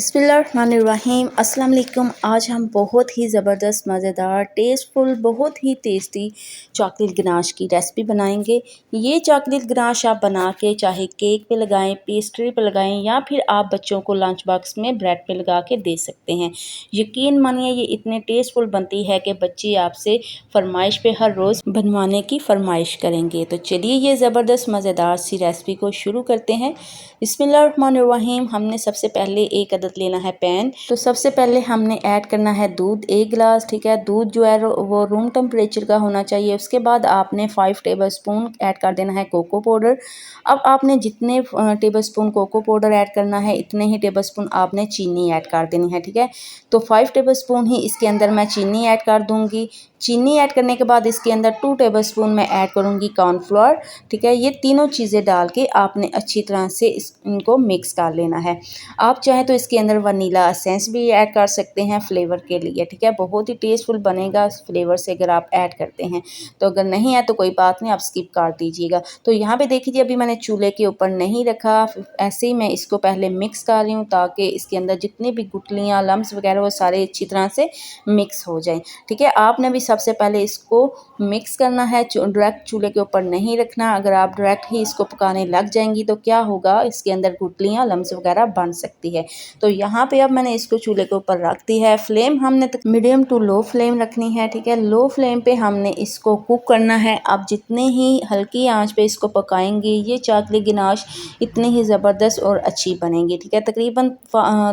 बिस्मिल्लाहिर्रहमानिर्रहीम अस्सलाम वालेकुम। आज हम बहुत ही ज़बरदस्त मज़ेदार टेस्टफुल बहुत ही टेस्टी चॉकलेट गनाश की रेसिपी बनाएंगे। ये चॉकलेट गनाश आप बना के चाहे केक पे लगाएं, पेस्ट्री पे लगाएं या फिर आप बच्चों को लंच बॉक्स में ब्रेड पे लगा के दे सकते हैं। यकीन मानिए ये इतने टेस्टफुल बनती है कि बच्चे आपसे फरमाइश पे हर रोज़ बनवाने की फरमाइश करेंगे। तो चलिए ये ज़बरदस्त मज़ेदार सी रेसिपी को शुरू करते हैं। बिस्मिल्लाहिर्रहमानिर्रहीम। हमने सबसे पहले एक अदद लेना है पैन। तो सबसे पहले हमने ऐड करना है दूध 1 गिलास। ठीक है, दूध जो है वो रूम टेम्परेचर का होना चाहिए। उसके बाद आपने 5 टेबलस्पून ऐड कर देना है कोको पाउडर। अब आपने जितने टेबलस्पून कोको पाउडर ऐड करना है इतने ही टेबलस्पून आपने चीनी ऐड कर देनी है। ठीक है, तो 5 टेबलस्पून ही इसके अंदर मैं चीनी ऐड कर दूंगी। चीनी ऐड करने के बाद इसके अंदर 2 टेबलस्पून मैं ऐड करूंगी कॉर्नफ्लोर। ठीक है, ये तीनों चीज़ें डाल के आपने अच्छी तरह से इनको मिक्स कर लेना है। आप चाहें तो इसके अंदर वनीला एसेंस भी ऐड कर सकते हैं फ्लेवर के लिए। ठीक है, बहुत ही टेस्टफुल बनेगा फ्लेवर से अगर आप ऐड करते हैं। तो अगर नहीं है तो कोई बात नहीं, आप स्किप कर दीजिएगा। तो यहाँ पे देखिए अभी मैंने चूल्हे के ऊपर नहीं रखा, ऐसे ही मैं इसको पहले मिक्स कर रही हूँ ताकि इसके अंदर जितनी भी गुठलियाँ लम्स वगैरह वो सारे अच्छी तरह से मिक्स हो जाएं। ठीक है, आपने भी सबसे पहले इसको मिक्स करना है, डायरेक्ट चूल्हे के ऊपर नहीं रखना। अगर आप डायरेक्ट ही इसको पकाने लग जाएंगी तो क्या होगा, इसके अंदर गुठलियाँ लम्स वगैरह बन सकती है। तो यहाँ पे अब मैंने इसको चूल्हे के ऊपर रख दी है। फ्लेम हमने मीडियम टू लो फ्लेम रखनी है। ठीक है, लो फ्लेम पे हमने इसको कुक करना है। आप जितने ही हल्की आंच पे इसको पकाएंगे ये चॉकलेट गनाश इतनी ही ज़बरदस्त और अच्छी बनेगी। ठीक है, तकरीबन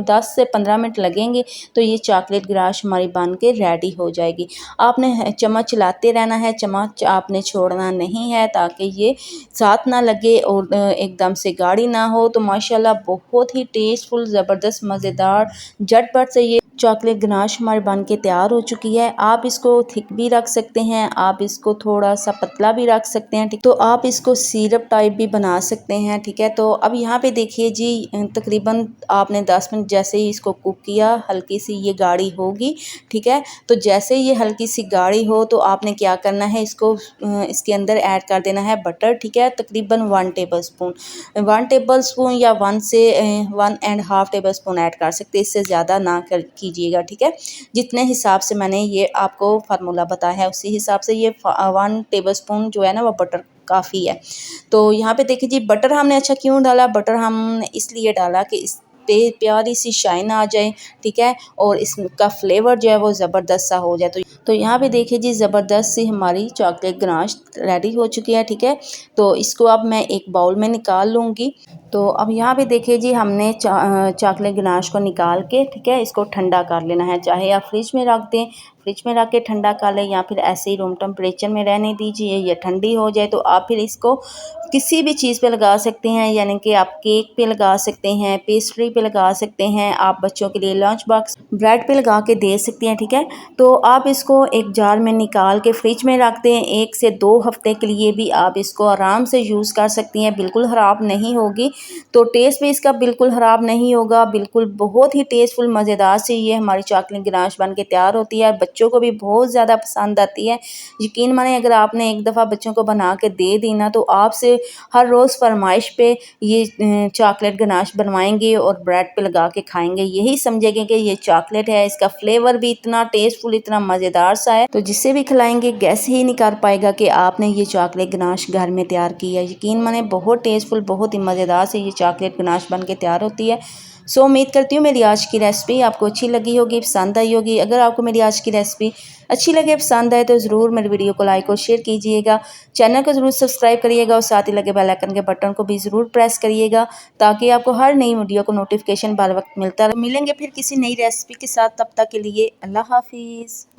10 से 15 मिनट लगेंगे तो ये चॉकलेट गनाश हमारी बन के रेडी हो जाएगी। आपने चम्मच चलाते रहना है, चम्मच आपने छोड़ना नहीं है ताकि ये साथ ना लगे और एकदम से गाढ़ी ना हो। तो माशाल्लाह बहुत ही टेस्टफुल ज़बरदस्त मज़ेदार झटपट से ये चॉकलेट गनाश हमारे बन के तैयार हो चुकी है। आप इसको थिक भी रख सकते हैं, आप इसको थोड़ा सा पतला भी रख सकते हैं। ठीक, तो आप इसको सिरप टाइप भी बना सकते हैं। ठीक है, तो अब यहाँ पे देखिए जी तकरीबन आपने 10 मिनट जैसे ही इसको कुक किया हल्की सी ये गाढ़ी होगी। ठीक है, तो जैसे ये हल्की सी गाढ़ी हो तो आपने क्या करना है, इसको इसके अंदर ऐड कर देना है बटर। ठीक है, तकरीबन 1 टेबलस्पून या 1.5 टेबलस्पून ऐड कर सकते हैं, इससे ज़्यादा ना कीजिएगा। ठीक है, जितने हिसाब से मैंने ये आपको फार्मूला बताया है उसी हिसाब से ये 1 टेबलस्पून जो है ना वो बटर काफ़ी है। तो यहाँ पे देखिए जी बटर हमने अच्छा क्यों डाला, बटर हमने इसलिए डाला कि इस पे प्यारी सी शाइन आ जाए। ठीक है, और इसका फ्लेवर जो है वो ज़बरदस्त सा हो जाए। तो यहाँ पे देखिए जी ज़बरदस्त सी हमारी चॉकलेट गनाश रेडी हो चुकी है। ठीक है, तो इसको अब मैं एक बाउल में निकाल लूँगी। तो अब यहाँ पे देखिए जी हमने चॉकलेट गनाश को निकाल के ठीक है इसको ठंडा कर लेना है। चाहे आप फ्रिज में रख दें, फ्रिज में रख के ठंडा कर लें, या फिर ऐसे ही रूम टेम्परेचर में रहने दीजिए। ये ठंडी हो जाए तो आप फिर इसको किसी भी चीज़ पे लगा सकते हैं, यानी कि आप केक पे लगा सकते हैं, पेस्ट्री पे लगा सकते हैं, आप बच्चों के लिए लंच बॉक्स ब्रेड पे लगा के दे सकते हैं। ठीक है, तो आप इसको एक जार में निकाल के फ्रिज में रख दें। 1 से 2 हफ्ते के लिए भी आप इसको आराम से यूज़ कर सकती हैं, बिल्कुल ख़राब नहीं होगी। तो टेस्ट भी इसका बिल्कुल ख़राब नहीं होगा, बिल्कुल बहुत ही टेस्टफुल मज़ेदार से ये हमारी चॉकलेट गनाश बन के तैयार होती है। बच्चों को भी बहुत ज़्यादा पसंद आती है। यकीन माने अगर आपने एक दफ़ा बच्चों को बना के दे दी ना तो आपसे हर रोज़ फरमाइश पे ये चॉकलेट गनाश बनवाएंगे और ब्रेड पे लगा के खाएंगे। यही समझेंगे कि ये चॉकलेट है, इसका फ्लेवर भी इतना टेस्टफुल इतना मज़ेदार सा है। तो जिससे भी खिलाएंगे गैस ही नहीं कर पाएगा कि आपने ये चॉकलेट गनाश घर में तैयार की है। यकीन माने बहुत टेस्टफुल बहुत ही मज़ेदार से ये चॉकलेट गनाश बन के तैयार होती है। सो उम्मीद करती हूँ मेरी आज की रेसिपी आपको अच्छी लगी होगी, पसंद आई होगी। अगर आपको मेरी आज की रेसिपी अच्छी लगे पसंद आए तो ज़रूर मेरी वीडियो को लाइक और शेयर कीजिएगा, चैनल को ज़रूर सब्सक्राइब करिएगा और साथ ही लगे बेल आइकन के बटन को भी ज़रूर प्रेस करिएगा ताकि आपको हर नई वीडियो को नोटिफिकेशन बर वक्त मिलता रहे। मिलेंगे फिर किसी नई रेसिपी के साथ, तब तक के लिए अल्लाह हाफिज़।